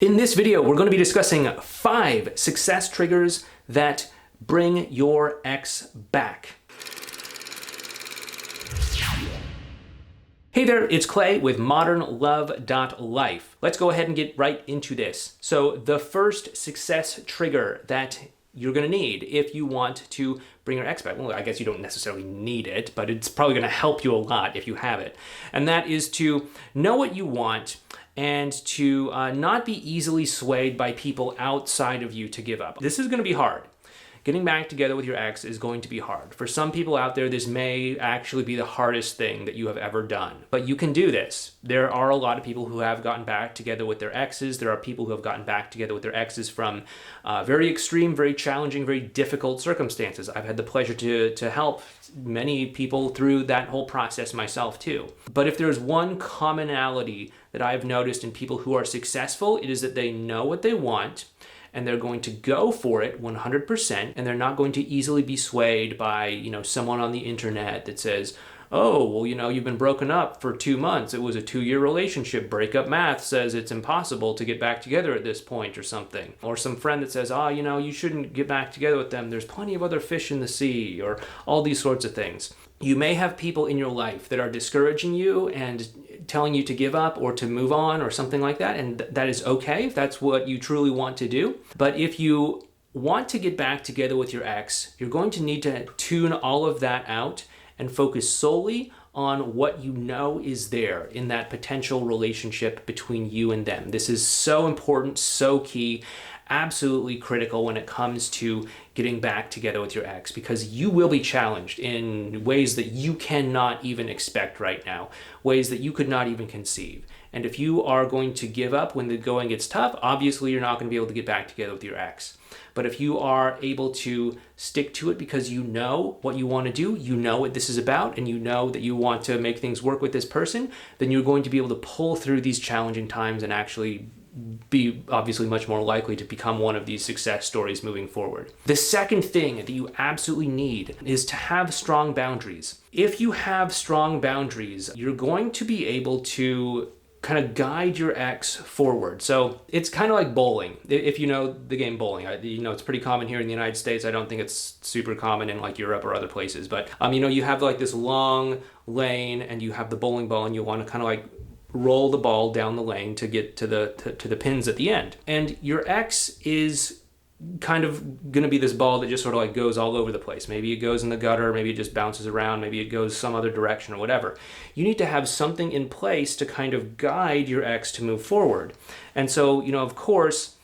In this video, we're going to be discussing 5 success triggers that bring your ex back. Hey there, it's Clay with modernlove.life. Let's go ahead and get right into this. So the first success trigger that you're going to need if you want to bring your ex back, well, I guess you don't necessarily need it, but it's probably going to help you a lot if you have it. And that is to know what you want and to not be easily swayed by people outside of you to give up. This is going to be hard. Getting back together with your ex is going to be hard. For some people out there, this may actually be the hardest thing that you have ever done. But you can do this. There are a lot of people who have gotten back together with their exes. There are people who have gotten back together with their exes from very extreme, very challenging, very difficult circumstances. I've had the pleasure to help many people through that whole process myself too. But if there's one commonality that I've noticed in people who are successful, it is that they know what they want, and they're going to go for it 100%, and they're not going to easily be swayed by, someone on the internet that says, oh, well, you've been broken up for 2 months. It was a 2-year relationship. Breakup math says it's impossible to get back together at this point or something. Or some friend that says, you shouldn't get back together with them. There's plenty of other fish in the sea, or all these sorts of things. You may have people in your life that are discouraging you and telling you to give up or to move on or something like that, and that is okay if that's what you truly want to do. But if you want to get back together with your ex, you're going to need to tune all of that out and focus solely on what you know is there in that potential relationship between you and them. This is so important, so key, absolutely critical when it comes to getting back together with your ex, because you will be challenged in ways that you cannot even expect right now, ways that you could not even conceive. And if you are going to give up when the going gets tough, obviously you're not going to be able to get back together with your ex. But if you are able to stick to it because you know what you want to do, you know what this is about, and you know that you want to make things work with this person, then you're going to be able to pull through these challenging times and actually be obviously much more likely to become one of these success stories moving forward. The second thing that you absolutely need is to have strong boundaries. If you have strong boundaries, you're going to be able to kind of guide your ex forward. So it's kind of like bowling. If you know the game bowling, it's pretty common here in the United States. I don't think it's super common in like Europe or other places, but you have like this long lane and you have the bowling ball and you want to kind of like roll the ball down the lane to get to the pins at the end. And your ex is kind of going to be this ball that just sort of like goes all over the place. Maybe it goes in the gutter, maybe it just bounces around, maybe it goes some other direction or whatever. You need to have something in place to kind of guide your ex to move forward. And so, of course,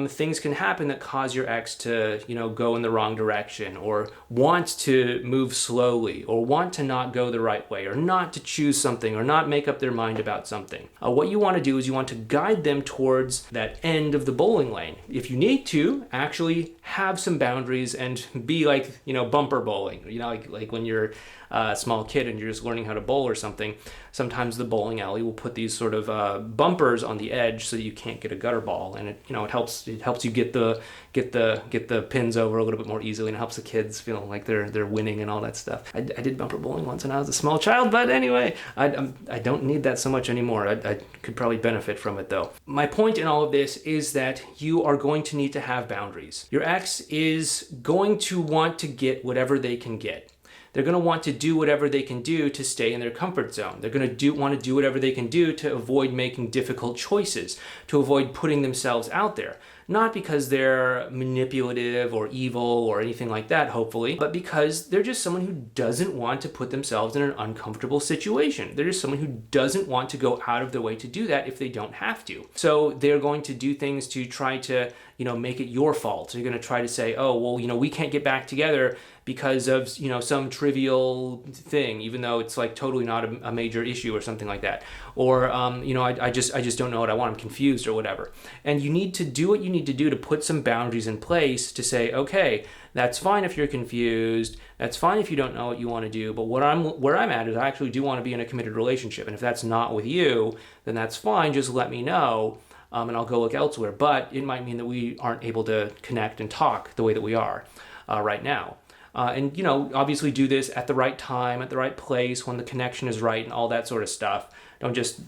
things can happen that cause your ex to, go in the wrong direction, or want to move slowly, or want to not go the right way, or not to choose something, or not make up their mind about something. What you want to do is you want to guide them towards that end of the bowling lane. If you need to, actually have some boundaries and be like, bumper bowling. Like when you're a small kid and you're just learning how to bowl or something, sometimes the bowling alley will put these sort of bumpers on the edge so that you can't get a gutter ball, and it helps you get the pins over a little bit more easily, and it helps the kids feel like they're winning and all that stuff. I did bumper bowling once when I was a small child, but anyway, I don't need that so much anymore. I could probably benefit from it though. My point in all of this is that you are going to need to have boundaries. Your ex is going to want to get whatever they can get. They're going to want to do whatever they can do to stay in their comfort zone. They're going to want to do whatever they can do to avoid making difficult choices, to avoid putting themselves out there. Not because they're manipulative or evil or anything like that, hopefully, but because they're just someone who doesn't want to put themselves in an uncomfortable situation. They're just someone who doesn't want to go out of their way to do that if they don't have to. So they're going to do things to try to, make it your fault. So you're going to try to say, oh, well, we can't get back together because of, some trivial thing, even though it's like totally not a major issue or something like that. Or, I just don't know what I want. I'm confused or whatever. And you need to do what you need to do to put some boundaries in place to say, okay, that's fine if you're confused. That's fine if you don't know what you want to do. But where I'm at is I actually do want to be in a committed relationship. And if that's not with you, then that's fine. Just let me know. And I'll go look elsewhere. But it might mean that we aren't able to connect and talk the way that we are right now. And obviously do this at the right time, at the right place, when the connection is right and all that sort of stuff. Don't just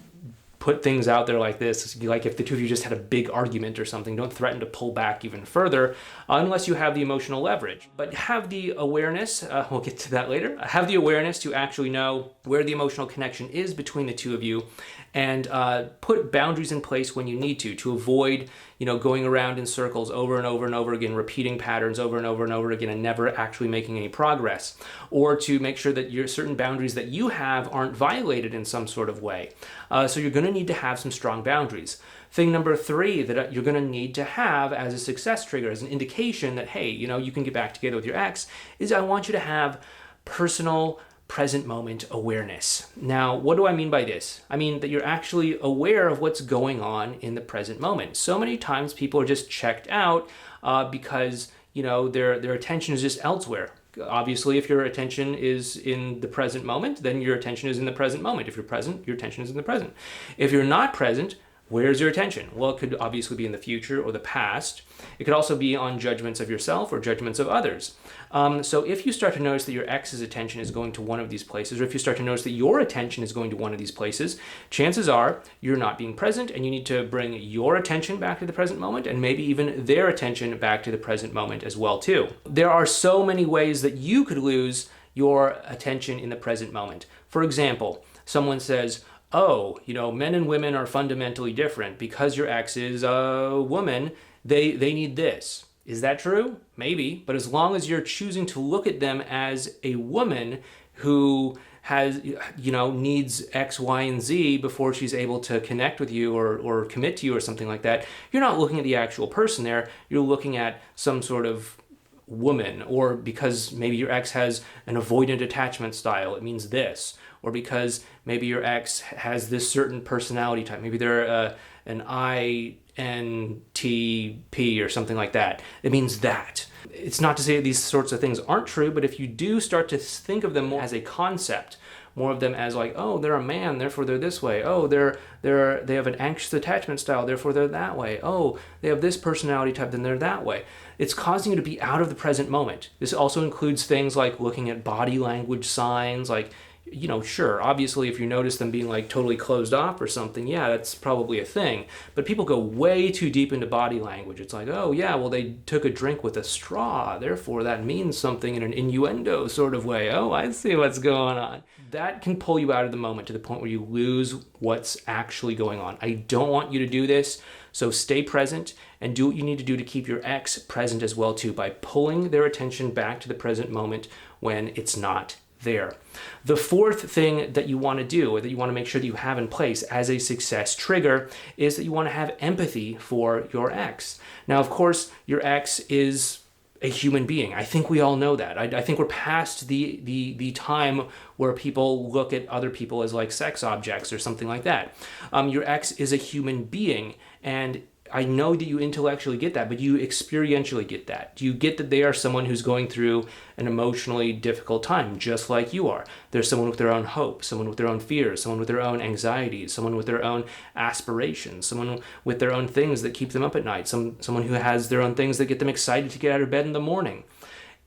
put things out there like this. Like if the two of you just had a big argument or something, don't threaten to pull back even further unless you have the emotional leverage. But have the awareness, we'll get to that later, have the awareness to actually know where the emotional connection is between the two of you, and put boundaries in place when you need to avoid, going around in circles over and over and over again, repeating patterns over and over and over again and never actually making any progress, or to make sure that your certain boundaries that you have aren't violated in some sort of way. So you're going to need to have some strong boundaries. Thing number 3 that you're going to need to have as a success trigger, as an indication that, hey, you can get back together with your ex, is I want you to have personal present moment awareness. Now, what do I mean by this? I mean that you're actually aware of what's going on in the present moment. So many times people are just checked out because, their attention is just elsewhere. Obviously, if your attention is in the present moment, then your attention is in the present moment. If you're present, your attention is in the present. If you're not present, where's your attention? Well, it could obviously be in the future or the past. It could also be on judgments of yourself or judgments of others. So if you start to notice that your ex's attention is going to one of these places, or if you start to notice that your attention is going to one of these places, chances are you're not being present, and you need to bring your attention back to the present moment, and maybe even their attention back to the present moment as well too. There are so many ways that you could lose your attention in the present moment. For example, someone says, oh, men and women are fundamentally different. Because your ex is a woman, they need this. Is that true? Maybe. But as long as you're choosing to look at them as a woman who has, needs X, Y, and Z before she's able to connect with you or commit to you or something like that, you're not looking at the actual person there. You're looking at some sort of woman, or because maybe your ex has an avoidant attachment style, it means this. Or because maybe your ex has this certain personality type. Maybe they're an INTP or something like that. It means that. It's not to say that these sorts of things aren't true, but if you do start to think of them more as a concept, more of them as like, oh, they're a man, therefore they're this way. Oh, they have an anxious attachment style, therefore they're that way. Oh, they have this personality type, then they're that way. It's causing you to be out of the present moment. This also includes things like looking at body language signs, like, sure, obviously if you notice them being like totally closed off or something, yeah, that's probably a thing. But people go way too deep into body language. It's like, oh yeah, well they took a drink with a straw, therefore that means something in an innuendo sort of way. Oh, I see what's going on. That can pull you out of the moment to the point where you lose what's actually going on. I don't want you to do this, so stay present and do what you need to do to keep your ex present as well too, by pulling their attention back to the present moment when it's not there. The 4th thing that you want to do, or that you want to make sure that you have in place as a success trigger, is that you want to have empathy for your ex. Now, of course, your ex is a human being. I think we all know that. I think we're past the time where people look at other people as like sex objects or something like that. Your ex is a human being, and I know that you intellectually get that, but you experientially get that. You get that they are someone who's going through an emotionally difficult time, just like you are. They're someone with their own hope, someone with their own fears, someone with their own anxieties, someone with their own aspirations, someone with their own things that keep them up at night, someone who has their own things that get them excited to get out of bed in the morning,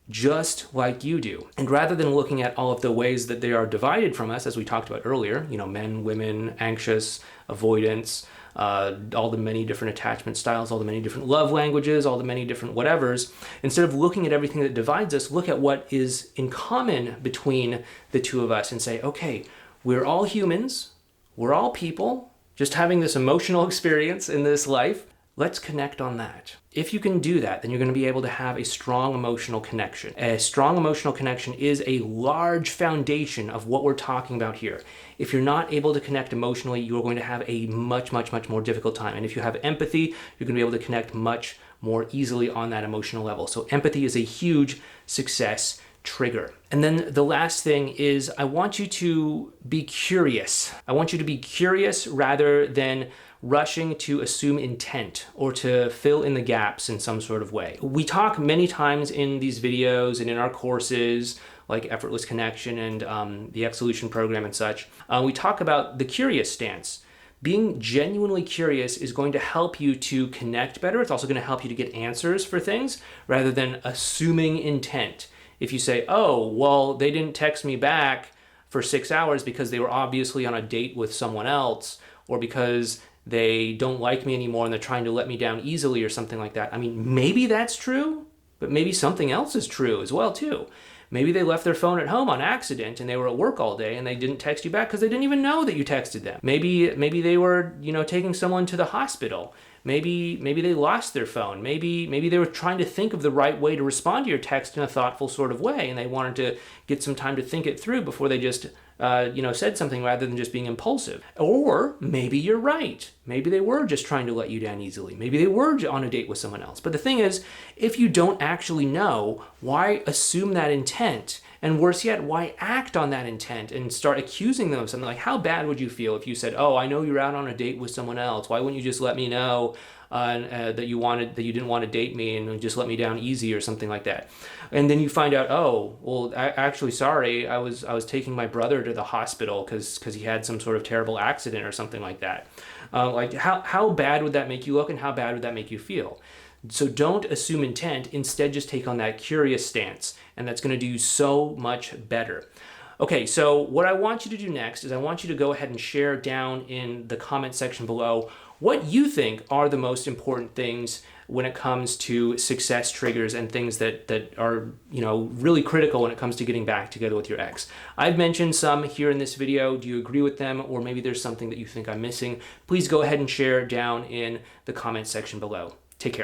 just like you do. And rather than looking at all of the ways that they are divided from us, as we talked about earlier, men, women, anxious, avoidance, all the many different attachment styles, all the many different love languages, all the many different whatevers, instead of looking at everything that divides us, look at what is in common between the two of us and say, okay, we're all humans, we're all people, just having this emotional experience in this life. Let's connect on that. If you can do that, then you're going to be able to have a strong emotional connection. A strong emotional connection is a large foundation of what we're talking about here. If you're not able to connect emotionally, you're going to have a much, much, much more difficult time. And if you have empathy, you're going to be able to connect much more easily on that emotional level. So empathy is a huge success trigger. And then the last thing is I want you to be curious. I want you to be curious rather than rushing to assume intent or to fill in the gaps in some sort of way. We talk many times in these videos and in our courses like Effortless Connection and the Ex-Solution program and such. We talk about the curious stance. Being genuinely curious is going to help you to connect better. It's also going to help you to get answers for things rather than assuming intent. If you say, oh, well, they didn't text me back for 6 hours because they were obviously on a date with someone else, or because they don't like me anymore and they're trying to let me down easily or something like that. I mean, maybe that's true, but maybe something else is true as well too. Maybe they left their phone at home on accident and they were at work all day and they didn't text you back because they didn't even know that you texted them. Maybe they were, taking someone to the hospital. Maybe they lost their phone. Maybe they were trying to think of the right way to respond to your text in a thoughtful sort of way, and they wanted to get some time to think it through before they just said something rather than just being impulsive. Or maybe you're right. Maybe they were just trying to let you down easily. Maybe they were on a date with someone else. But the thing is, if you don't actually know, why assume that intent? And worse yet, why act on that intent and start accusing them of something? Like, how bad would you feel if you said, "Oh, I know you're out on a date with someone else. Why wouldn't you just let me know that you didn't want to date me and just let me down easy," or something like that? And then you find out, "Oh, well, actually, sorry, I was taking my brother to the hospital because he had some sort of terrible accident or something like that." Like, how bad would that make you look, and how bad would that make you feel? So don't assume intent. Instead, just take on that curious stance, and that's going to do you so much better. Okay, so what I want you to do next is I want you to go ahead and share down in the comment section below what you think are the most important things when it comes to success triggers and things that are really critical when it comes to getting back together with your ex. I've mentioned some here in this video. Do you agree with them, or maybe there's something that you think I'm missing? Please go ahead and share down in the comment section below. Take care.